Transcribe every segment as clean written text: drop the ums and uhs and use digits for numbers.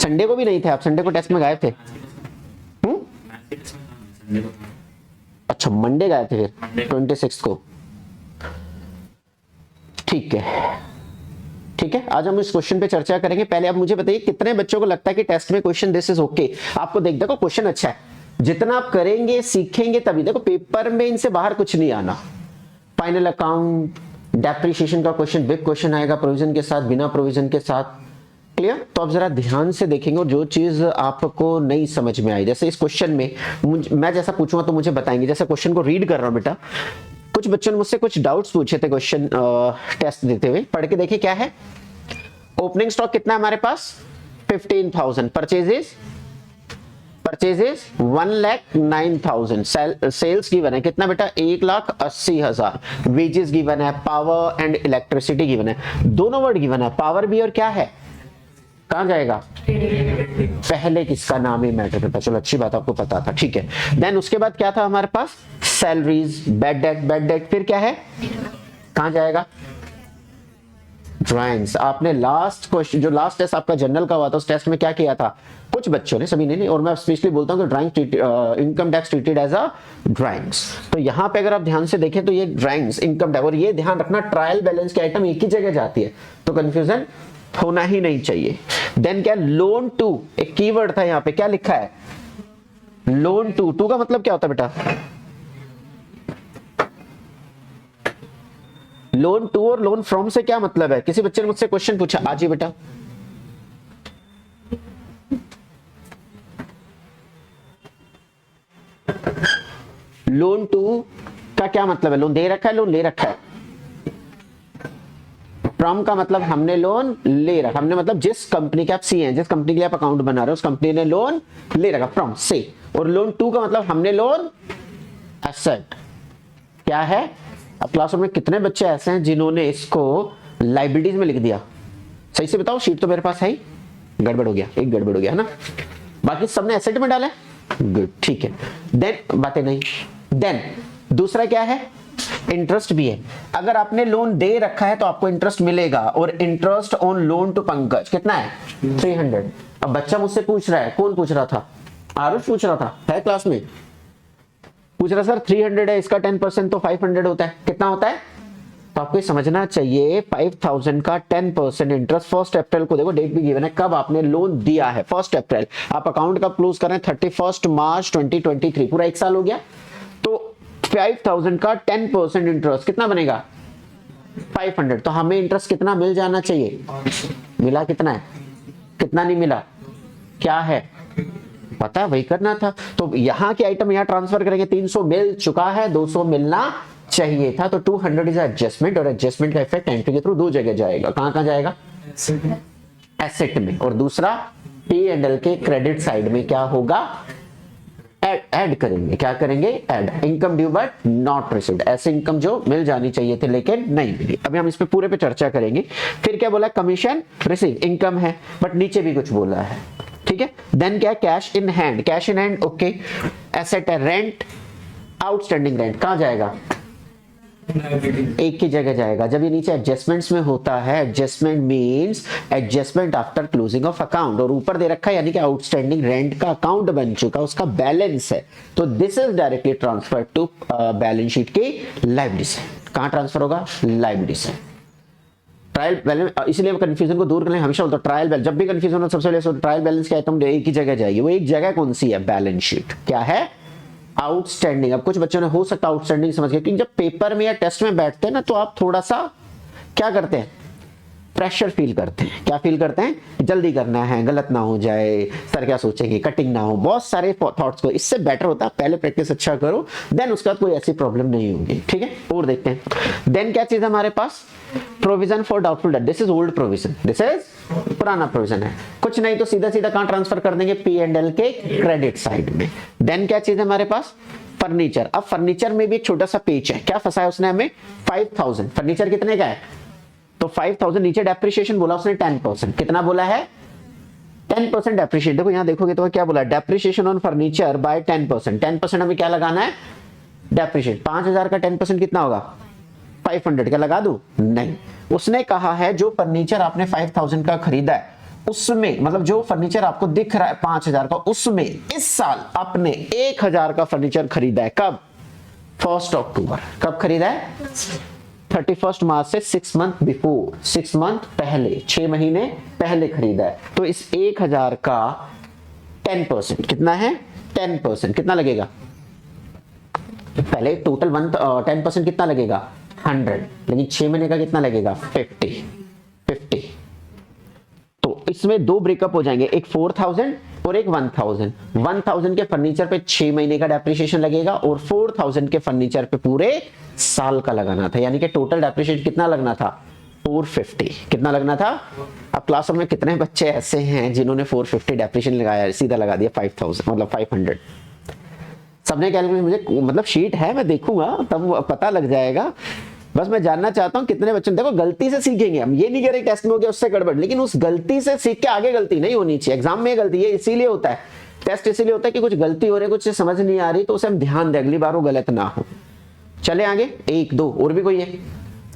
Sunday को भी नहीं थे आप, संडे को टेस्ट में गायब थे। अच्छा मंडे गए थे फिर 26 को। ठीक है ठीक है, आज हम इस क्वेश्चन पे चर्चा करेंगे। पहले आप मुझे बताइए कितने बच्चों को लगता है कि टेस्ट में क्वेश्चन दिस इज ओके। आपको देखो क्वेश्चन अच्छा है, जितना आप करेंगे सीखेंगे तभी। देखो पेपर में इनसे बाहर कुछ नहीं आना। फाइनल अकाउंट, डेप्रिसिएशन का क्वेश्चन, बिग क्वेश्चन आएगा प्रोविजन के साथ, बिना प्रोविजन के साथ। क्लियर? तो आप जरा ध्यान से देखेंगे और जो चीज आपको नहीं समझ में आई, जैसे इस क्वेश्चन में मैं जैसा पूछूंगा तो मुझे बताएंगे। जैसे क्वेश्चन को रीड कर रहा हूं बेटा, कुछ बच्चों ने मुझसे कुछ डाउट्स पूछे थे क्वेश्चन टेस्ट देते हुए। पढ़ के देखिए क्या है। ओपनिंग स्टॉक कितना है हमारे पास? 15,000। परचेजेस 1,09,000। सेल्स गिवन है कितना बेटा? 1,80,000। वेजेस गिवन है, पावर एंड इलेक्ट्रिसिटी गिवन है। दोनों वर्ड गिवन है, पावर भी और क्या है, कहां जाएगा? पहले किसका नाम ही मैटर करता। चलो अच्छी बात, आपको पता था। ठीक है, देन उसके बाद क्या था हमारे पास? सैलरीज, बैड डेट फिर क्या है, कहां जाएगा? ड्राइंग्स। आपने लास्ट क्वेश्चन, जो लास्ट टेस्ट आपका जनरल का हुआ था, उस टेस्ट में क्या किया था? कुछ बच्चों ने, सभी ने नहीं, और मैं स्पेशली बोलता हूं कि drawing income tax treated as a drawings. तो यहां पे अगर आप ध्यान से देखें तो ये ड्राइंग्स, इनकम टैक्स, और ये ध्यान रखना ट्रायल बैलेंस की आइटम एक ही जगह जाती है, तो कंफ्यूजन होना ही नहीं चाहिए। देन क्या? लोन टू, एक कीवर्ड था यहां पे, क्या लिखा है? लोन टू का मतलब क्या होता है बेटा? लोन टू और लोन फ्रॉम से क्या मतलब है? किसी बच्चे ने मुझसे क्वेश्चन पूछा आज ही बेटा। लोन टू का क्या मतलब है? लोन दे रखा है, लोन ले रखा है। फ्रॉम का मतलब हमने लोन ले रखा, हमने मतलब जिस कंपनी के आप सी हैं, जिस कंपनी के लिए आप अकाउंट बना रहे हो, उस कंपनी ने लोन ले रखा, फ्रॉम से। और लोन टू का मतलब हमने लोन एसेट क्या है? अब क्लासरूम में कितने बच्चे ऐसे हैं जिन्होंने इसको लाइबिलिटीज में लिख दिया? सही से बताओ, शीट तो मेरे पास है ही, गड़बड़ हो गया, एक गड़बड़ हो गया है ना, बाकी सबने एसेट में डाला है। गुड, ठीक है। देन बातें नहीं। देन दूसरा क्या है? इंटरेस्ट भी है। अगर आपने लोन दे रखा है तो आपको इंटरेस्ट मिलेगा, और interest on loan to Pankaj कितना है? 300। अब बच्चा मुझसे पूछ रहा है, कौन पूछ रहा था? आरुष पूछ रहा था, है क्लास में, पूछ रहा सर 300 है, इसका 10% तो 500 होता है, कितना होता है? तो आपको समझना चाहिए 5,000 का 10% इंटरेस्ट। 1 अप्रैल को, देखो डेट भी गिवन है कब आपने लोन दिया है, 1 अप्रैल। आप अकाउंट कब क्लोज कर रहे हैं? 31 मार्च 2023, पूरा एक साल हो गया। तो 5,000 का 10% इंटरेस्ट कितना बनेगा? 500। तो हमें इंटरेस्ट कितना मिल जाना चाहिए? मिला कितना है? कितना नहीं मिला? क्या है पता? वही करना था। तो यहां के आइटम यहां ट्रांसफर करेंगे। 300 मिल चुका है, 200 मिलना चाहिए था, तो 200 इज एडजस्टमेंट, और एडजस्टमेंट का इफेक्ट एंट्री के थ्रू दो जगह जाएगा। कहां जाएगा? एसेट में। और दूसरा P&L के क्रेडिट साइड में क्या होगा? ऐड करेंगे। क्या करेंगे? Add. Income due but not received, ऐसे इनकम जो मिल जानी चाहिए थे लेकिन नहीं मिली। अभी हम इस पे पूरे पे चर्चा करेंगे। फिर क्या बोला? कमीशन रिसीव, इनकम है, बट नीचे भी कुछ बोला है, ठीक है। देन क्या? Cash in hand, cash in hand okay. Asset है, रेंट, आउटस्टैंडिंग रेंट कहां जाएगा? एक ही जगह जाएगा। जब ये नीचे एडजस्टमेंट्स में होता है, adjustment means adjustment after closing of account, और ऊपर दे रखा है यानी कि आउटस्टैंडिंग रेंट का अकाउंट बन चुका, उसका बैलेंस है, तो this is directly transfer to balance sheet की लायबिलिटी से। कहां ट्रांसफर होगा? लायबिलिटी से। ट्रायल बैलेंस, इसलिए कंफ्यूजन को दूर करने हमेशा बोलता हूं ट्रायल बैलेंस, जब भी कंफ्यूजन हो सबसे पहले ट्रायल बैलेंस के आइटम एक ही जगह जाएगी। वो एक जगह कौन सी है? Balance sheet. क्या है? आउटस्टैंडिंग। अब कुछ बच्चों ने हो सकता है आउटस्टैंडिंग समझ गए, क्योंकि जब पेपर में या टेस्ट में बैठते हैं ना, तो आप थोड़ा सा क्या करते हैं? प्रेशर फील करते हैं। क्या फील करते हैं? जल्दी करना है, गलत ना हो जाए, सर क्या सोचेंगे, कटिंग ना हो, बहुत सारे थॉट्स को। इससे बेटर होता है पहले प्रैक्टिस अच्छा करो, देन उसके बाद कोई ऐसी प्रॉब्लम नहीं होगी, ठीक है। और देखते हैं देन क्या चीज है हमारे पास? Provision for doubtful debt, this is old provision, this is पुराना प्रोविजन है। कुछ नहीं तो सीधा सीधा कहां ट्रांसफर कर देंगे? P&L के क्रेडिट साइड में। देन क्या चीज है हमारे पास? फर्नीचर। अब फर्नीचर में भी एक छोटा सा पेच है, क्या फंसा है उसने हमें? 5,000। फर्नीचर कितने का है? तो 5,000, नीचे डेप्रिसिएशन बोला उसने 10%, कितना बोला है? 10% डेप्रिसिएशन। देखो यहां देखोगे तो क्या बोला? Depreciation on furniture bye 10%। 10% हमें क्या लगाना है? डेप्रिसिएशन। 5,000 का 10% कितना होगा? 500। क्या लगा दूं? नहीं, उसने कहा है जो फर्नीचर आपने 5,000 का खरीदा है उसमें मतलब जो फर्नीचर आपको दिख रहा है 5,000 का, उसमें इस साल आपने 1,000 का फर्नीचर खरीदा है। कब? 1 अक्टूबर। कब खरीदा है? 31 मार्च से 6 मंथ बिफोर, 6 मंथ पहले, 6 महीने पहले खरीदा है। तो इस 1,000 का 10% कितना है? 10% कितना लगेगा? पहले टोटल 10% कितना लगेगा? 100, लेकिन 6 महीने का कितना लगेगा? 50। तो इसमें दो ब्रेकअप हो जाएंगे, एक 4,000 और एक 1,000। 1,000 के फर्नीचर पे 6 महीने का डेप्रिसिएशन लगेगा और 4,000 के फर्नीचर पे पूरे साल का लगाना था, यानी कि टोटल डेप्रिसिएशन कितना लगना था? 450। कितना लगना था? अब क्लासरूम में कितने बच्चे ऐसे हैं जिन्होंने 450 डेप्रिसिएशन लगाया, सीधा लगा दिया 5,000 मतलब 500? सबने कैलकुलेट, मुझे मतलब शीट है, मैं देखूंगा तब पता लग जाएगा। बस मैं जानना चाहता हूं कितने बच्चे, देखो गलती से सीखेंगे हम, ये नहीं कह रहे टेस्ट में हो गया उससे गड़बड़, लेकिन उस गलती से सीख के आगे गलती नहीं होनी चाहिए। एग्जाम में गलती है इसीलिए होता है, टेस्ट इसीलिए होता है कि कुछ गलती हो रही है, कुछ समझ नहीं आ रही, तो उसे हम ध्यान दें, अगली बार वो गलत ना हो। चले आगे, 1 2 और भी कोई है?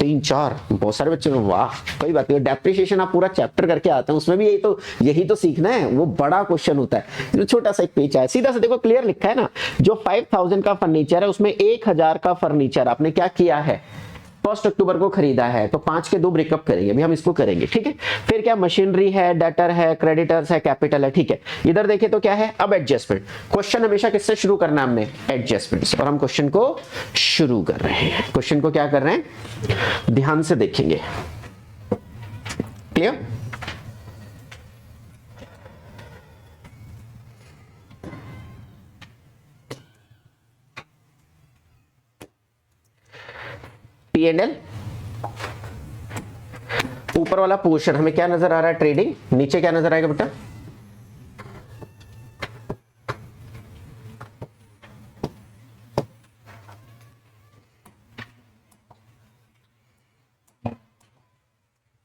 3 4 बहुत सारे बच्चे, वाह कोई बात नहीं। डेप्रिसिएशन आप पूरा चैप्टर करके आते हैं, उसमें भी यही तो सीखना है, वो बड़ा क्वेश्चन होता है। छोटा सा एक पेज है, सीधा सा देखो, क्लियर लिखा है ना, जो 5,000 का फर्नीचर है उसमें 1,000 का फर्नीचर आपने क्या किया है? 1 अक्टूबर को खरीदा है, तो 5 के 2 ब्रेकअप करेंगे, अभी हम इसको करेंगे, ठीक है। फिर क्या? मशीनरी है, डेटर है, क्रेडिटर्स है, कैपिटल है, ठीक है। इधर देखिए तो क्या है? अब एडजस्टमेंट। क्वेश्चन हमेशा किससे शुरू करना है हमने? एडजस्टमेंट से। और हम क्वेश्चन को शुरू कर रहे हैं। क्वेश्चन को क्या कर रहे हैं? ध्यान से देखेंगे। क्लियर? P&L, ऊपर वाला पोर्शन हमें क्या नजर आ रहा है? ट्रेडिंग। नीचे क्या नजर आएगा बेटा?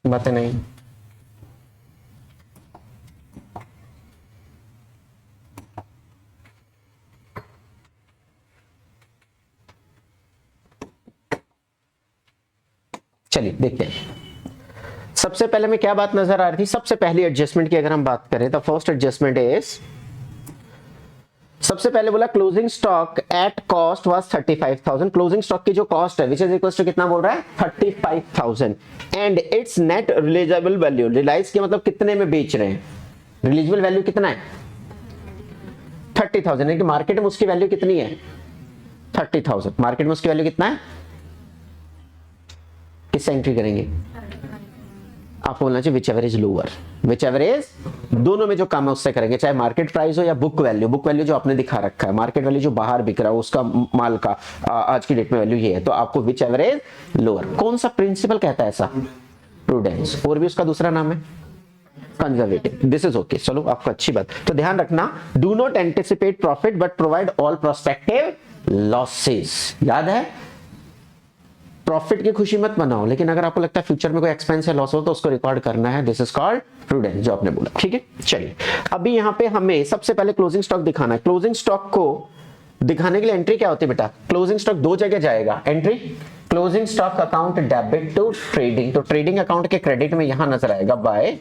बातें नहीं। चलिए देखते हैं। सबसे पहले में क्या बात नजर आ रही थी? सबसे पहली एडजस्टमेंट की अगर हम बात करें तो फर्स्ट एडजस्टमेंट इज, सबसे पहले बोला closing stock at cost was 35,000। Closing stock की जो कॉस्ट है विच इज इक्वल टू कितना बोल रहा है? 35,000 and it's net realisable value. Realise के मतलब कितने में बेच रहे हैं? रिलीजेबल वैल्यू कितना है? 30,000, यानी कि मार्केट में उसकी वैल्यू कितनी है? 30,000। मार्केट में उसकी वैल्यू कितना है? किससे एंट्री करेंगे? आपको बोलना चाहिए which ever is lower, which ever is, दोनों में जो कम है उससे करेंगे, चाहे मार्केट प्राइस हो या बुक वैल्यू। बुक वैल्यू जो आपने दिखा रखा है, मार्केट वैल्यू जो बाहर बिक रहा है उसका माल का आज की डेट में वैल्यू ये है, तो आपको विच एवर इज लोअर। कौन सा प्रिंसिपल कहता है ऐसा? प्रूडेंस। और भी उसका दूसरा नाम है कंजर्वेटिव। दिस इज ओके, चलो आपको अच्छी बात। तो ध्यान रखना, do not anticipate profit but provide all prospective losses. याद है, प्रॉफिट की खुशी मत मनाओ, लेकिन अगर आपको लगता है फ्यूचर में कोई एक्सपेंस है, लॉस हो, तो उसको रिकॉर्ड करना है। दिस इज कॉल्ड प्रूडेंस, जो आपने बोला, ठीक है। चलिए, अभी यहां पे हमें सबसे पहले क्लोजिंग स्टॉक दिखाना है। क्लोजिंग स्टॉक को दिखाने के लिए एंट्री क्या होती है बेटा? क्लोजिंग स्टॉक 2 जगह जाएगा। Entry closing stock account debit to trading, तो ट्रेडिंग अकाउंट के क्रेडिट में यहां नजर आएगा बाय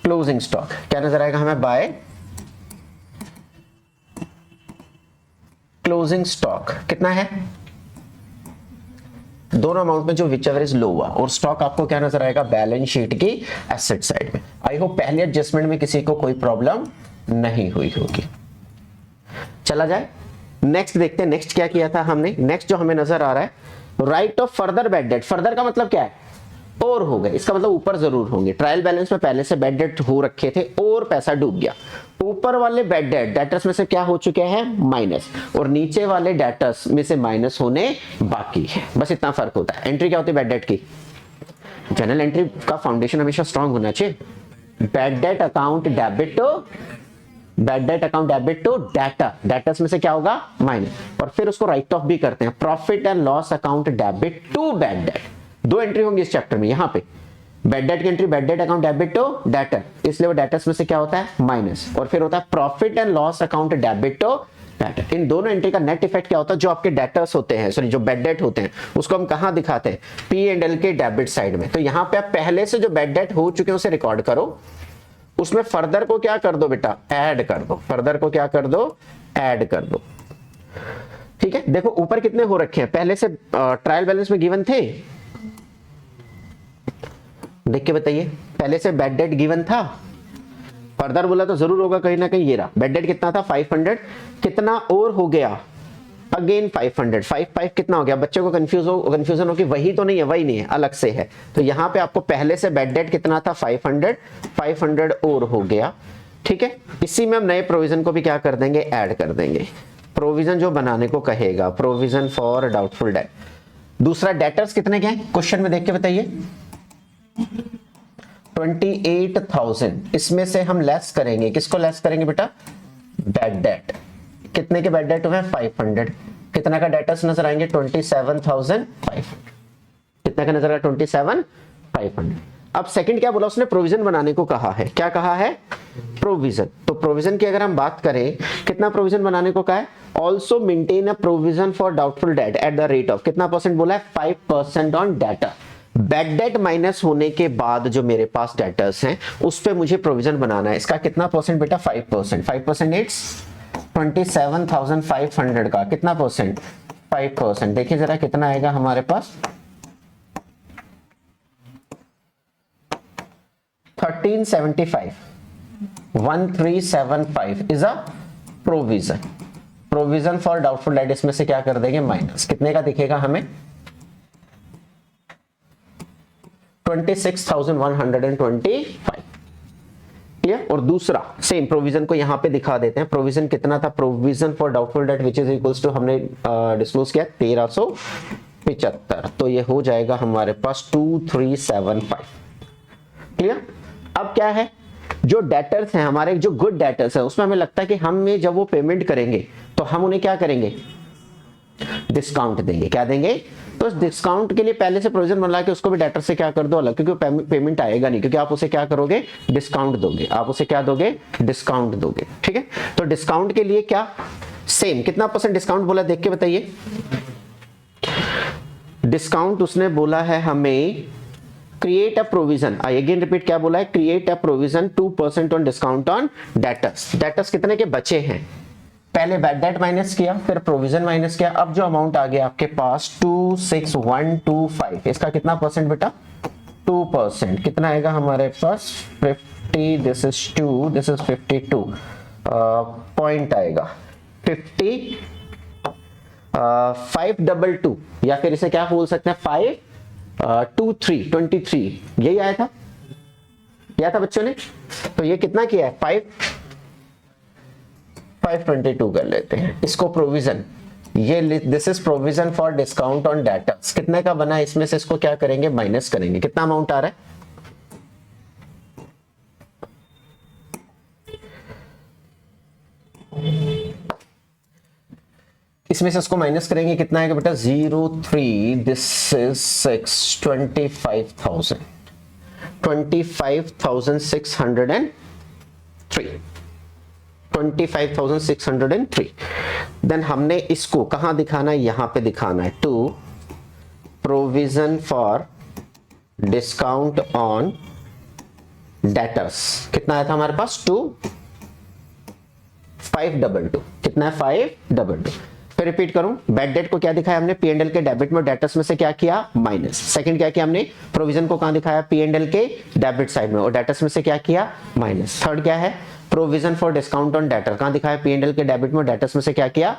क्लोजिंग स्टॉक। क्या नजर आएगा हमें? By closing stock. कितना है? दोनों अमाउंट में जो विच एवर इज लो हुआ, और स्टॉक आपको क्या नजर आएगा? बैलेंस शीट की एसेट साइड में। आई होप पहले एडजस्टमेंट में किसी को कोई प्रॉब्लम नहीं हुई होगी। चला जाए, नेक्स्ट देखते हैं। नेक्स्ट क्या किया था हमने? नेक्स्ट जो हमें नजर आ रहा है, right of further bad debt. Further का मतलब क्या है? और हो गए, इसका मतलब ऊपर जरूर होंगे। ट्रायल बैलेंस में पहले से बैड डेट हो रखे थे और पैसा डूब गया। ऊपर वाले बैड डेट डेटर्स में से क्या हो चुके हैं? माइनस, और नीचे वाले डेटर्स में से माइनस होने बाकी है। बस इतना फर्क होता है। एंट्री क्या होती है बैड डेट की? जनरल एंट्री का फाउंडेशन हमेशा स्ट्रांग होना चाहिए। Bad debt account debit to, bad debt account debit to debtor, debtors में से क्या होगा? माइनस, और फिर उसको राइट ऑफ भी करते हैं। Profit and loss account debit to bad debt. 2 entry होंगी इस चैप्टर में। यहां पे बैड डेट की entry bad debt account debit to debtor, इसलिए वो डेटर्स में से क्या होता है? माइनस, और फिर होता है profit and loss account debit to debtor. इन दोनों एंट्री का नेट इफेक्ट क्या होता है, जो आपके डेटर्स होते हैं, सॉरी जो बैड डेट होते हैं, उसको हम कहां दिखाते हैं, पी एंड एल के डेबिट साइड में। तो यहां पे आप पहले से जो बैड डेट हो चुके हैं उसे रिकॉर्ड करो, उसमें फर्दर को क्या कर दो बेटा, ऐड कर दो, फर्दर को क्या कर दो, ऐड कर दो। ठीक है, देखो ऊपर कितने हो रखे हैं, पहले से ट्रायल बैलेंस में गिवन थे, देख के बताइए, पहले से बैड डेट गिवन था, फर्दर बोला तो जरूर होगा कहीं ना कहीं, ये रहा बैड डेट कितना था 500, कितना और हो गया अगेन 500, 5 कितना हो गया, बच्चे को कंफ्यूजन हो कि वही तो नहीं है, वही नहीं है, अलग से है। तो यहां पे आपको पहले से बैड डेट कितना था 500 और हो गया। ठीक है, इसी में हम नए प्रोविजन को भी क्या कर देंगे, ऐड कर देंगे। प्रोविजन जो बनाने को कहेगा, प्रोविजन फॉर डाउटफुल डेट। दूसरा डेटर्स कितने के हैं, क्वेश्चन में देख के बताइए, 28,000, इसमें से हम लेस करेंगे, किसको लेस करेंगे बेटा, बैड डेट। कितने के बैड डेट हुए, 500, कितना का डेटर्स नजर आएंगे, 27,500, कितना का नजर आएगा, 27,500। अब सेकंड क्या बोला उसने, प्रोविजन बनाने को कहा है, क्या कहा है, प्रोविजन। तो प्रोविजन की अगर हम बात करें, कितना प्रोविजन बनाने को कहा है, also maintain a provision for doubtful date at the rate of, कितना परसेंट बोला है, 5% on debtor. Bad debt minus होने के बाद जो मेरे पास डेटर्स हैं उस पे मुझे प्रोविजन बनाना है, इसका कितना परसेंट बेटा, 5%, 5% इट्स 27,500 का कितना परसेंट, 5%। देखिए जरा कितना आएगा हमारे पास, 1375, 1375 is a provision. Provision for doubtful date, इसमें से क्या कर देंगे, माइनस, कितने का दिखेगा हमें, 26,125। क्लियर। और दूसरा सेम प्रोविजन को यहां पे दिखा देते हैं, प्रोविजन कितना था, provision for doubtful debt which is equals to, हमने डिस्क्लोज किया 1375, तो ये हो जाएगा हमारे पास 2375। क्लियर। अब क्या है, जो डेटर्स हैं हमारे, जो गुड डेटर्स हैं, उसमें हमें लगता है कि हम जब वो पेमेंट करेंगे तो हम उन्हें क्या करेंगे, डिस्काउंट देंगे। क्या देंगे, तो इस डिस्काउंट के लिए पहले से प्रोविजन बना के उसको भी डेटर से क्या कर दो अलग, क्योंकि पेमेंट आएगा नहीं, क्योंकि आप उसे क्या करोगे, डिस्काउंट दोगे, आप उसे क्या दोगे, डिस्काउंट दोगे। ठीक है, तो डिस्काउंट के लिए क्या, सेम कितना परसेंट डिस्काउंट बोला, देख के बताइए। डिस्काउंट उसने बोला है हमें, create a provision, I again repeat, क्या बोला है, create a provision 2% on discount on debtors. Debtors कितने के बचे हैं, पहले बैड डेट माइनस किया, फिर प्रोविजन माइनस किया, अब जो अमाउंट आ गया आपके पास 26,125, इसका कितना परसेंट बेटा, 2%। कितना आएगा हमारे पास, 50, this is 2, this is 52 point आएगा, 522, या फिर इसे क्या बोल सकते हैं, 523, यही आया था, किया था बच्चों ने। तो ये कितना किया है, 522 कर लेते हैं इसको प्रोविजन, ये this is provision for discount on debtors. कितने का बना है, इसमें से इसको क्या करेंगे, माइनस करेंगे, कितना अमाउंट आ रहा है, इसमें से इसको माइनस करेंगे, कितना आएगा बेटा, 03, दिस इज 6, 25,000, 25,603, 25,603। देन हमने इसको कहां दिखाना है, यहां पे दिखाना है, to provision for discount on debtors. कितना आया था हमारे पास, 522, कितना है, 522। फिर रिपीट करूं, बैड डेट को क्या दिखाया हमने, पी एंड एल के डेबिट में, डेटर्स में से क्या किया, माइनस। सेकंड क्या किया हमने, प्रोविजन को कहां दिखाया, पी एंड एल के डेबिट साइड में, और डेटर्स में से क्या किया, माइनस। थर्ड क्या है, provision for discount on debtor, कहां दिखाया, पी एंड एल के डेबिट में, डेटर्स में से क्या किया,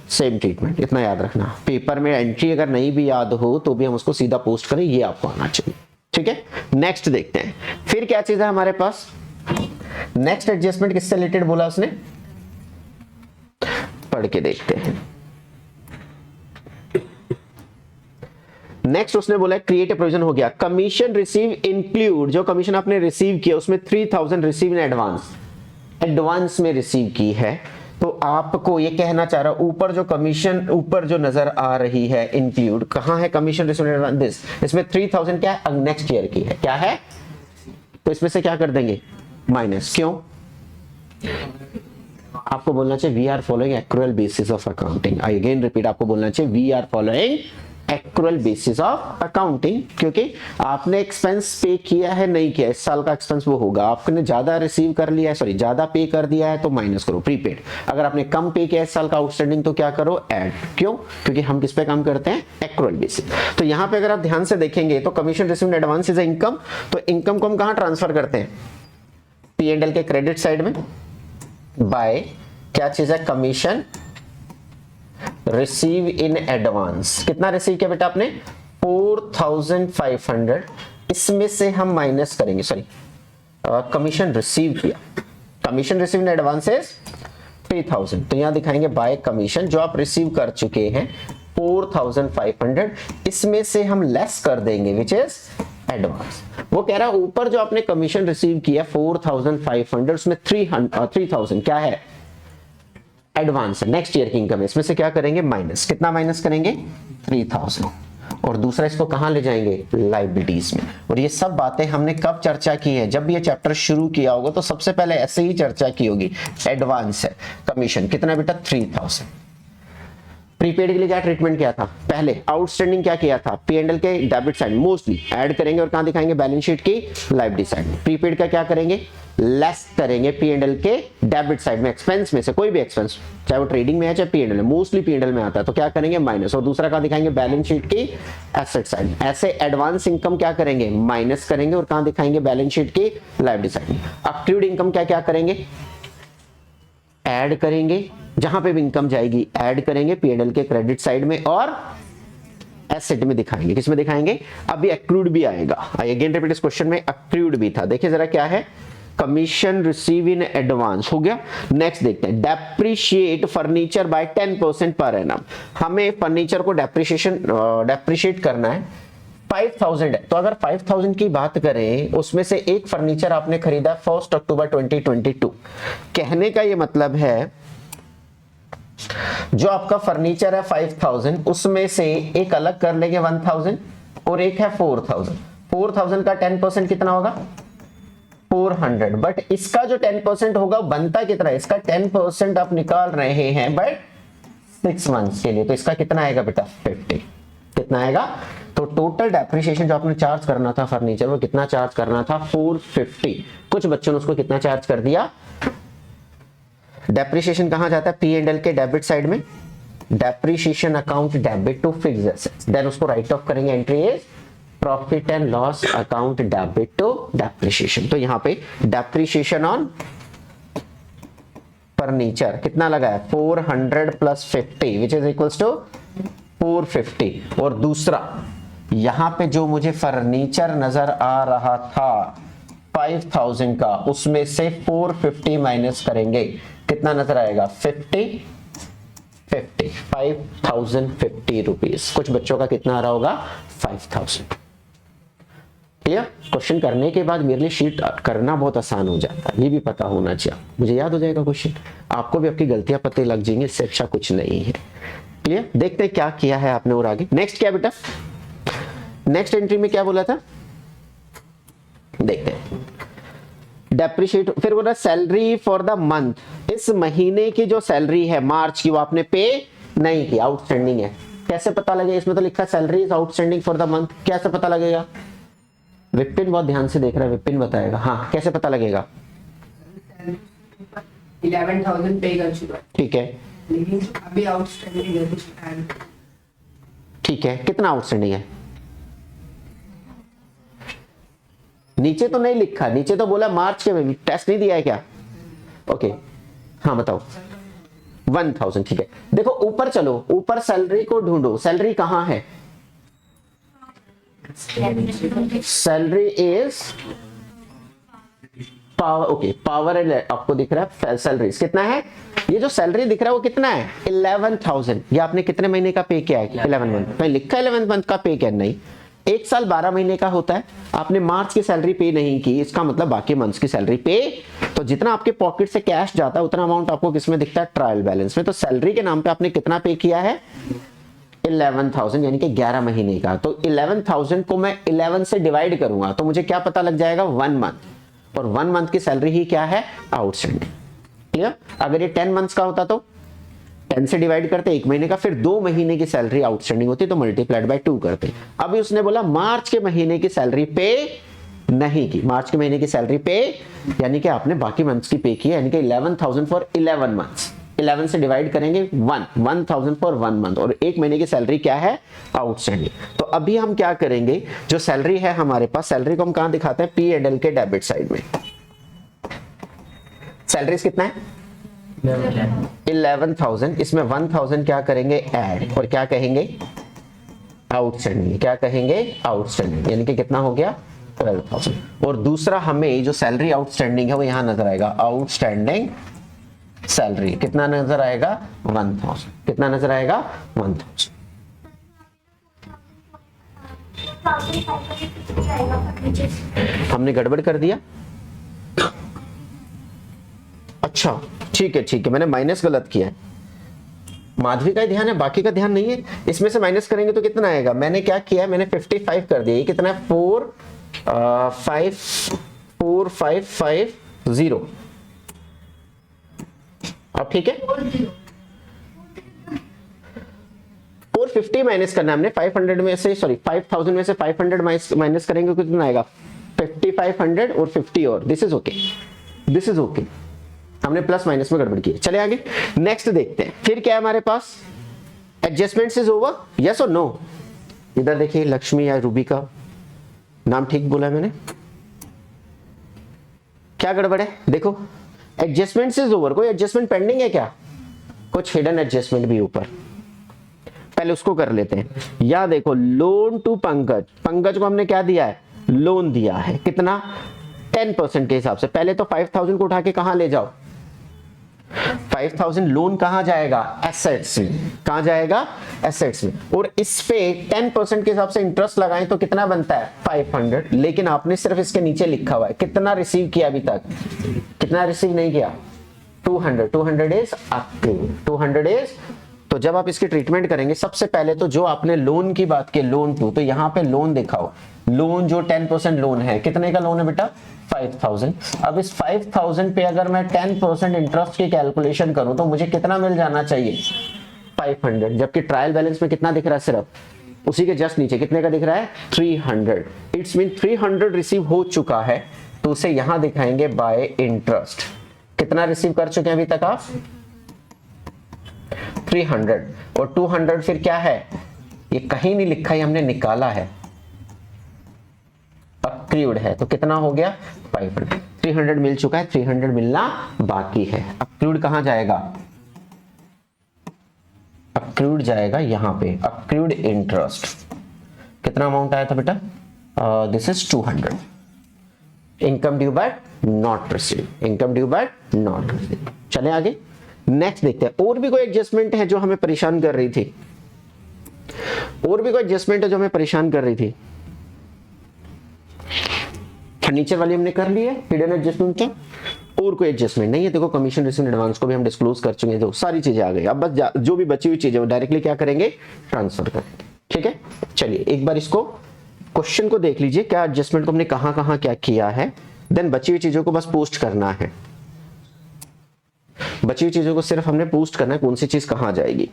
सेम ट्रीटमेंट। इतना याद रखना, पेपर में एंट्री अगर नहीं भी याद हो तो भी हम उसको सीधा पोस्ट करें, ये आपको आना चाहिए। ठीक है, नेक्स्ट देखते हैं, फिर क्या चीज है हमारे पास, नेक्स्ट एडजस्टमेंट किससे रिलेटेड बोला उसने, पढ़ के देखते हैं। नेक्स्ट उसने बोला क्रिएट अ प्रोविजन, हो गया। कमीशन रिसीव इंक्लूड, जो कमीशन आपने रिसीव किया उसमें 3,000 रिसीव इन एडवांस में रिसीव की है, तो आपको ये कहना चाह रहा हूं, ऊपर जो कमीशन ऊपर जो नजर आ रही है इंक्लूड, कहां है commission receive in advance, this, इसमें 3,000 क्या है, नेक्स्ट ईयर की है, क्या है, तो इसमें से क्या कर देंगे, माइनस। क्यों, आपको बोलना चाहिए we are following accrual basis of accounting. I again repeat, आपको बोलना चाहिए we are following accrual basis of accounting, क्योंकि आपने एक्सपेंस पे किया है नहीं किया, इस साल का एक्सपेंस वो होगा। आपने ज्यादा रिसीव कर लिया है, सॉरी ज्यादा पे कर दिया है तो माइनस करो प्रीपेड। अगर आपने कम पे किया इस साल का आउटस्टैंडिंग तो क्या करो, ऐड। क्यों? क्योंकि हम किस पे काम करते हैं, एक्रूअल बेसिस। तो यहाँ पे अगर आप ध्यान से देखेंगे तो commission receive in advance is income, तो इनकम को हम कहाँ ट्रांसफर करते हैं, P&L के क्रेडिट साइड में, बाय क्या चीज है, कमीशन रिसीव इन एडवांस। कितना रिसीव किया बेटा आपने, 4500, इसमें से हम माइनस करेंगे, सॉरी कमीशन रिसीव किया, commission receive in advance is 3000, तो यहां दिखाएंगे बाय कमीशन जो आप रिसीव कर चुके हैं 4500, इसमें से हम लेस कर देंगे विच इज एडवांस। वो कह रहा है ऊपर जो आपने कमीशन रिसीव किया 4500, उसमें 3000 क्या है, एडवांस है, नेक्स्ट ईयर की इनकम है, इसमें से क्या करेंगे, माइनस। कितना माइनस करेंगे, 3000, और दूसरा इसको कहां ले जाएंगे, लायबिलिटीज में। और ये सब बातें हमने कब चर्चा की है, जब ये चैप्टर शुरू किया होगा तो सबसे पहले ऐसे ही चर्चा की होगी। एडवांस है, कमीशन कितना बेटा, 3000। प्रीपेड के लिए क्या ट्रीटमेंट किया था, पहले आउटस्टैंडिंग क्या किया था, P&L के डेबिट साइड मोस्टली ऐड करेंगे और कहां दिखाएंगे, बैलेंस शीट की लायबिलिटी साइड में। प्रीपेड का क्या करेंगे, लेस करेंगे P&L के डेबिट साइड में, एक्सपेंस में से कोई भी एक्सपेंस, चाहे वो ट्रेडिंग में है चाहे P&L में, मोस्टली P&L में आता है, तो क्या करेंगे, माइनस। और दूसरा कहां दिखाएंगे, बैलेंस शीट की एसेट साइड। ऐसे एडवांस इनकम क्या करेंगे, माइनस करेंगे और कहां दिखाएंगे, बैलेंस शीट की लायबिलिटी साइड में। अक्रूड इनकम क्या क्या करेंगे, ऐड करेंगे, जहां पे भी इनकम जाएगी ऐड करेंगे P&L के क्रेडिट साइड में और एसेट में दिखाएंगे। किसमें दिखाएंगे, अभी एक्रूड भी आएगा। आई अगेन रिपीट, इस क्वेश्चन में एक्रूड भी था। देखिए जरा क्या है, कमीशन रिसीव इन एडवांस हो गया। नेक्स्ट देखते हैं, depreciate furniture bye 10% per annum. हमें फर्नीचर को डेप्रिशिएट करना है, 5000 है, तो अगर 5000 की बात करें उसमें से एक फर्नीचर आपने खरीदा 1 अक्टूबर 2022। कहने का ये मतलब है जो आपका फर्नीचर है 5000, उसमें से एक अलग कर लेंगे 1000 और एक है 4000। 4000 का 10% कितना होगा, 400। बट इसका जो 10% होगा बनता कितना है, इसका 10% आप निकाल रहे हैं बट 6 मंथ्स के लिए, तो इसका कितना आएगा बेटा, 50। कितना आएगा, तो टोटल डेप्रिसिएशन जो आपने चार्ज करना था फर्नीचर, वो कितना चार्ज करना था, 450। कुछ बच्चों ने उसको कितना चार्ज कर दिया। डेप्रिसिएशन कहां जाता है, P&L के डेबिट साइड में, depreciation account debit to fixed assets, then उसको राइट ऑफ करेंगे, entry is profit and loss account debit to depreciation. तो यहां पे डेप्रिसिएशन ऑन फर्नीचर कितना लगा है, 400 plus 50 which is equals to 450। और दूसरा यहां पे जो मुझे फर्नीचर नजर आ रहा था 5000 का, उसमें से 450 माइनस करेंगे, कितना नजर आएगा, 5050 रुपीज। कुछ बच्चों का कितना आ रहा होगा, 5000। क्लियर? क्वेश्चन करने के बाद मेरे लिए शीट करना बहुत आसान हो जाता है, ये भी पता होना चाहिए, मुझे याद हो जाएगा क्वेश्चन, आपको भी आपकी गलतियां पते लग जाएंगी, इससे अच्छा कुछ नहीं है। क्लियर? देखते हैं क्या किया है आपने और आगे। नेक्स्ट क्या बेटा, नेक्स्ट एंट्री में क्या बोला था, देखते हैं। डेप्रिशिएट, फिर बोला सैलरी फॉर द मंथ, इस महीने की जो सैलरी है मार्च की वो आपने पे नहीं की, आउटस्टैंडिंग है। कैसे पता लगेगा, इसमें तो लिखा salary is outstanding for the month, कैसे पता लगेगा, विपिन बहुत ध्यान से देख रहा है, विपिन बताएगा। हाँ, कैसे पता लगेगा, 11,000 पे कर चुका, ठीक है, लेकिन अभी आउटस्टैंडिंग है कुछ टाइम, ठीक है, कितना आउटस्टैंडिंग है, नीचे तो नहीं लिखा, नीचे तो बोला मार्च के में टेस्ट नहीं दिया है क्या, ओके हाँ बताओ, 1000, ठीक है। देखो ऊपर चलो, ऊपर सैलरी को ढूंढो, सैलरी कहां है, salary is power, okay power and आपको दिख रहा है सैलरी कितना है, ये जो सैलरी दिख रहा है वो कितना है, 11,000। ये आपने कितने महीने का पे किया है, 11 मंथ, मैं लिखा 11 मंथ का पे किया, नहीं, एक साल 12 महीने का होता है, आपने मार्च की सैलरी पे नहीं की, इसका मतलब बाकी मंथ्स की सैलरी पे, तो जितना आपके पॉकेट से कैश जाता है उतना अमाउंट आपको किसमें दिखता है, ट्रायल बैलेंस में। तो सैलरी के नाम पे आपने कितना पे किया है, 11,000, यानी कि 11 महीने का। तो 11,000 को मैं 11 से डिवाइड करूंगा तो मुझे क्या पता लग जाएगा, 1 मंथ, और 1 मंथ की सैलरी ही क्या है, आउटस्टैंडिंग। क्लियर? अगर ये 10 मंथ्स का होता तो 10 से डिवाइड करते 1 महीने का, फिर 2 महीने की सैलरी आउटस्टैंडिंग होती तो मल्टीप्लाइड बाय 2 करते। अभी उसने बोला मार्च के महीने की सैलरी पे नहीं की, मार्च के महीने की सैलरी पे यानी कि आपने बाकी मंथ्स की पे की है, यानी कि 11,000 फॉर 11 मंथ्स। 11 से डिवाइड करेंगे 1,000 फॉर 1 मंथ, और 1 महीने की सैलरी क्या है? आउटस्टैंडिंग। तो अभी हम क्या करेंगे, जो सैलरी है हमारे पास, सैलरी को हम कहां दिखाते हैं? पी एंड एल के डेबिट साइड में। सैलरीज कितना है? 11,000। इसमें 1,000 क्या करेंगे? ऐड, और क्या कहेंगे? आउटस्टैंडिंग। क्या कहेंगे? आउटस्टैंडिंग, यानी कि कितना हो गया? 12,000। और दूसरा हमें जो सैलरी आउटस्टैंडिंग है वो यहां नजर आएगा, आउटस्टैंडिंग सैलरी। कितना नजर आएगा? 1,000। कितना नजर आएगा? 1,000। हमने गड़बड़ कर दिया। अच्छा ठीक है, मैंने माइनस गलत किया है। माधवी का ही ध्यान है, बाकी का ध्यान नहीं है। इसमें से माइनस करेंगे तो कितना आएगा? मैंने क्या किया है, मैंने 55 कर दिया। ये कितना है? 4,550। अब ठीक है, 450 माइनस करना है हमने 500 में से, सॉरी 5,000 में से 500 माइनस करेंगे तो कितना आएगा? 5,500 और 50 और this is okay, this is okay. हमने प्लस माइनस में गड़बड़ की है। चले आगे, नेक्स्ट देखते हैं। फिर क्या है हमारे पास? एडजस्टमेंट्स इज ओवर, यस और नो? इधर देखिए, लक्ष्मी या रूबी का नाम ठीक बोला मैंने? क्या गड़बड़ है? देखो, एडजस्टमेंट्स इज ओवर। कोई एडजस्टमेंट पेंडिंग है क्या? कुछ हिडन एडजस्टमेंट भी ऊपर, पहले उसको कर लेते हैं। या देखो, लोन टू पंकज, पंकज को हमने क्या दिया है? लोन दिया है। कितना? 10% के हिसाब से। पहले तो 5,000 को उठा के कहां ले जाओ? 5,000 लोन कहां जाएगा? एसेट्स में। कहां जाएगा? एसेट्स में। और इस पे 10% के हिसाब से इंटरेस्ट लगाएं तो कितना बनता है? 500। लेकिन आपने सिर्फ इसके नीचे लिखा हुआ है, कितना रिसीव किया अभी तक? कितना रिसीव नहीं किया? 200। 200 इज अक्रूड, 200 इज। तो जब आप इसकी ट्रीटमेंट करेंगे, सबसे पहले तो जो आपने लोन की बात की, लोन टू, तो यहां पे लोन दिखाओ। लोन जो 10% लोन है, कितने का लोन है बेटा? 5,000। अब इस 5,000 पे अगर मैं 10% इंटरेस्ट की कैलकुलेशन करूं तो मुझे कितना मिल जाना चाहिए? 500। जबकि ट्रायल बैलेंस में कितना दिख रहा है? सिर्फ उसी के जस्ट नीचे कितने का दिख रहा है? 300। इट्स मीन 300 रिसीव हो चुका है, तो उसे यहां दिखाएंगे बाय इंटरेस्ट। कितना रिसीव कर चुके हैं अभी तक आप? 300। और 200 फिर क्या है? ये कहीं नहीं लिखा है, हमने निकाला है, अक्रूड है। तो कितना हो गया? 500। 300 मिल चुका है, 300 मिलना बाकी है। अक्रूड कहां जाएगा? अक्रूड जाएगा यहां पे, अक्रूड इंटरेस्ट। कितना अमाउंट आया था बेटा? This is 200। Income due but not receive, income due but not receive. चले आगे, नेक्स्ट देखते हैं। और भी कोई एडजस्टमेंट है जो हमें परेशान कर रही थी? और भी कोई एडजस्टमेंट है जो हमें परेशान कर रही थी? फर्नीचर वाली हमने कर ली है, हिडन एडजस्टमेंट है। और कोई एडजस्टमेंट नहीं है। देखो, कमीशन रिसीव एडवांस को भी हम डिस्क्लोज कर चुके हैं, जो सारी चीजें आ गई। अब बस जो भी बची हुई चीजें वो डायरेक्टली क्या करेंगे? ट्रांसफर करेंगे। ठीक है, चलिए एक बार इसको क्वेश्चन को देख लीजिए, क्या एडजस्टमेंट को हमने कहां कहां क्या किया है। देन बची हुई चीजों को बस पोस्ट करना है। बची हुई चीजों को सिर्फ हमने पोस्ट करना है, कौन सी चीज कहां जाएगी।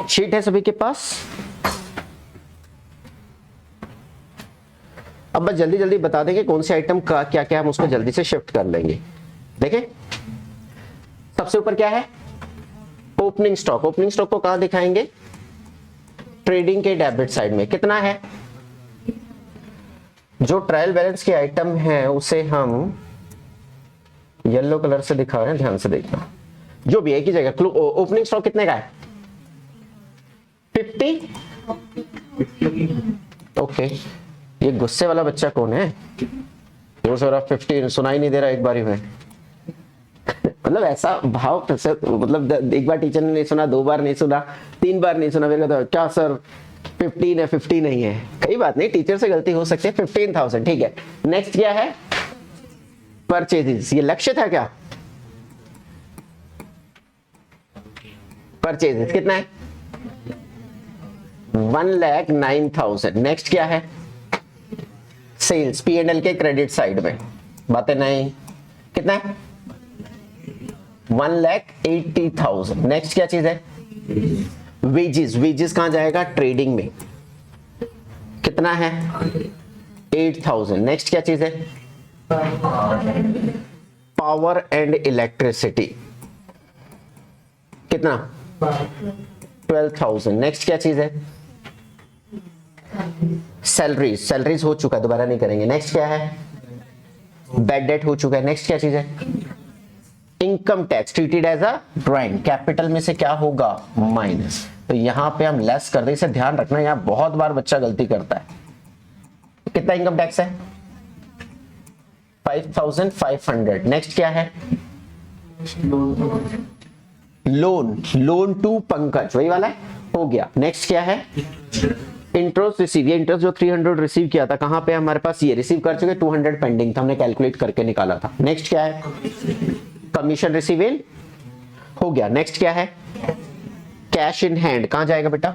शीट है सभी के पास? अब बस जल्दी जल्दी बता देंगे कौन से आइटम का क्या क्या, हम उसको जल्दी से शिफ्ट कर लेंगे। देखें, सबसे ऊपर क्या है? Opening stock. ओपनिंग स्टॉक को कहां दिखाएंगे? ट्रेडिंग के डेबिट साइड में। कितना है? जो ट्रायल बैलेंस के आइटम है उसे हम येलो कलर से दिखा रहे हैं, ध्यान से देखना। जो भी एक ही जगह, ओपनिंग स्टॉक कितने का है? 50। ओके, ये गुस्से वाला बच्चा कौन है? जोर से 15 सुनाई नहीं दे रहा एक बारी में। मतलब ऐसा भाव मतलब एक बार टीचर ने नहीं सुना, 2 बार नहीं सुना, 3 बार नहीं सुना, फिर कहता क्या सर 15 है 50 नहीं है। कई बात नहीं, टीचर से गलती हो सकती है। 15,000 ठीक है। नेक्स्ट क्या है? परचेजेस। ये लक्ष्य था क्या? परचेजेस कितना है? 1,09,000। नेक्स्ट क्या है? सेल्स, P&L के क्रेडिट साइड में। बातें नहीं, कितना है? 1,80,000। नेक्स्ट क्या चीज है? वेजेस। वेजेस कहां जाएगा? ट्रेडिंग में। कितना है? 8,000। नेक्स्ट क्या चीज है? Power and electricity. कितना? 12,000। नेक्स्ट क्या चीज है? सैलरीज। सैलरीज हो चुका है, दोबारा नहीं करेंगे। नेक्स्ट क्या है? बैड डेट हो चुका है। नेक्स्ट क्या चीज है? Income tax treated as a drawing. Capital में से क्या होगा? माइनस। तो यहां पे हम लेस कर दे, इसे ध्यान रखना, यहां बहुत बार बच्चा गलती करता है। कितना इनकम टैक्स है? 5,500। नेक्स्ट क्या है? लोन। लोन टू पंकज, वही वाला है, हो गया। नेक्स्ट क्या है? Interest receive. ये इंटरेस्ट जो 300 रिसीव किया था, कहां पे हमारे पास? ये रिसीव कर चुके, 200 पेंडिंग था, हमने कैलकुलेट करके निकाला था। नेक्स्ट क्या है? कमीशन रिसीव इन, हो गया। नेक्स्ट क्या है? Cash in hand. कहां जाएगा बेटा?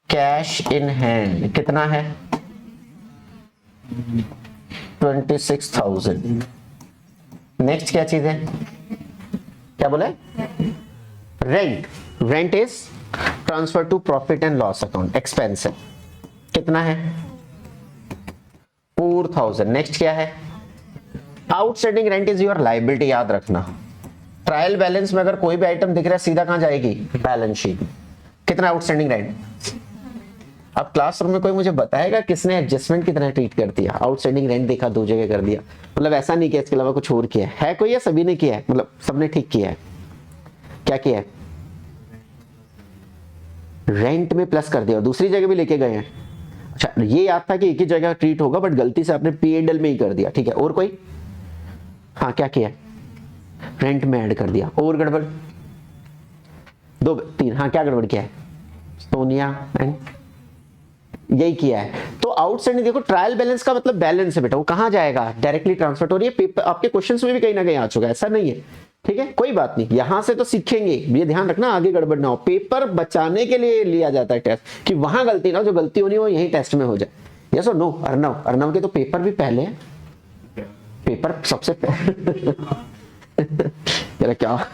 कैश इन हैंड कितना है? 26,000। नेक्स्ट क्या चीज है? क्या बोले? Rent. Rent is transfer to profit and loss account, expense है। कितना है? 4,000। नेक्स्ट क्या है? Outstanding rent is your liability, याद रखना। ट्रायल बैलेंस में अगर कोई भी आइटम दिख रहा है, सीधा कहां जाएगी? Balance sheet. कितना आउटस्टैंडिंग रेंट? अब क्लासरूम में कोई मुझे बताएगा किसने एडजस्टमेंट की तरह ट्रीट कर दिया? आउटस्टैंडिंग रेंट देखा, 2 जगह कर दिया, मतलब ऐसा नहीं किया, इसके अलावा कुछ और किया है कोई, या सभी ने किया है? मतलब सबने ठीक किया है? क्या किया है? रेंट में प्लस कर दिया और दूसरी जगह भी लेके गए हैं। अच्छा, ये याद था कि एक ही जगह ट्रीट होगा, बट गलती से आपने P&L में ही कर दिया। ठीक है, और कोई? हाँ, क्या किया? रेंट में ऐड कर दिया। और गड़बड़? 2 3। हाँ, क्या गड़बड़ किया है? सोनिया एंड यही किया है। तो आउटस्टैंडिंग देखो, ट्रायल बैलेंस का मतलब बैलेंस है बेटा, वो कहां जाएगा? Directly transfer. और ये पेपर आपके क्वेश्चंस में भी कहीं ना कहीं आ चुका है, ऐसा नहीं है। ठीक है, कोई बात नहीं, यहां से तो सीखेंगे, ये ध्यान रखना, आगे गड़बड़ ना हो। पेपर बचाने के लिए लिया जाता है टेस्ट, कि वहां गलती ना हो, जो गलती होनी हो यही टेस्ट में हो जाए। यस और नो? अर्नव के तो पेपर भी पहले हैं, पेपर सबसे पहले क्या मैं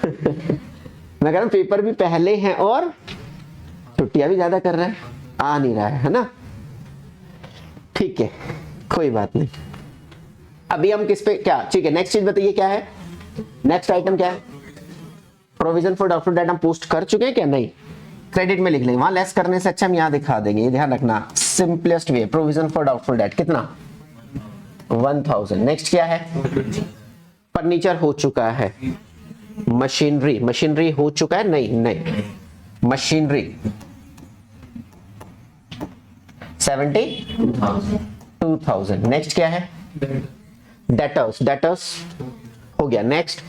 कह रहा हूं, पेपर भी पहले हैं और छुट्टियां भी ज्यादा कर रहा है, आ नहीं रहा है ना? ठीक है, कोई बात नहीं। अभी हम किस पे क्या? ठीक है, नेक्स्ट चीज बताइए क्या है? नेक्स्ट आइटम क्या है? प्रोविजन फॉर डाउटफुल डेट हम पोस्ट कर चुके हैं क्या? नहीं, क्रेडिट में लिख लेंगे, वहां लेस करने से अच्छा हम यहां दिखा देंगे, ये ध्यान रखना। Simplest way, provision for doubtful date कितना? 1,000। नेक्स्ट क्या है? फर्नीचर हो चुका है। मशीनरी। मशीनरी हो चुका है? नहीं, मशीनरी 72,000। नेक्स्ट क्या है? डेटर्स हो गया। नेक्स्ट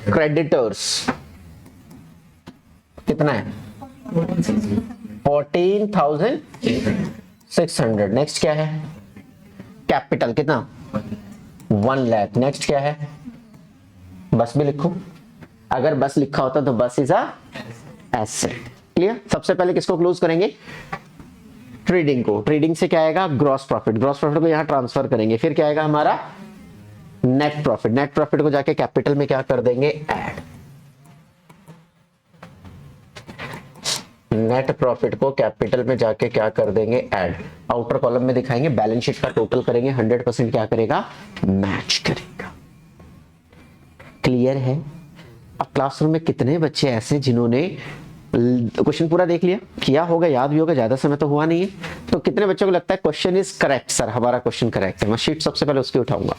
क्रेडिटर्स कितना है? 14,600। नेक्स्ट क्या है? कैपिटल कितना? 1 लाख। नेक्स्ट क्या है? बस भी लिखो, अगर बस लिखा होता तो बस इज अ एसेट। क्लियर? सबसे पहले किसको क्लोज करेंगे? ट्रेडिंग को। ट्रेडिंग से क्या आएगा? Gross profit. ग्रॉस प्रॉफिट को यहां ट्रांसफर करेंगे, फिर क्या आएगा हमारा? Net profit. नेट प्रॉफिट को जाके कैपिटल में क्या कर देंगे? ऐड। नेट प्रॉफिट को कैपिटल में जाके क्या कर देंगे? ऐड। आउटर कॉलम में दिखाएंगे, बैलेंस शीट का टोटल करेंगे, 100% क्या करेगा? मैच करेगा। क्लियर है? अब क्लासरूम में कितने बच्चे ऐसे जिन्होंने क्वेश्चन पूरा देख लिया, किया होगा, याद भी होगा, ज्यादा समय तो हुआ नहीं है, तो कितने बच्चों को लगता है क्वेश्चन इज करेक्ट? सर हमारा क्वेश्चन करेक्ट है। मैं शीट सबसे पहले उसकी उठाऊंगा।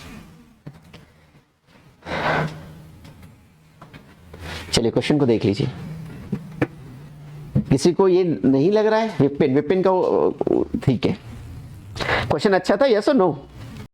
चलिए क्वेश्चन को देख लीजिए। किसी को ये नहीं लग रहा है? विपिन का ठीक है, क्वेश्चन अच्छा था, यस और नो?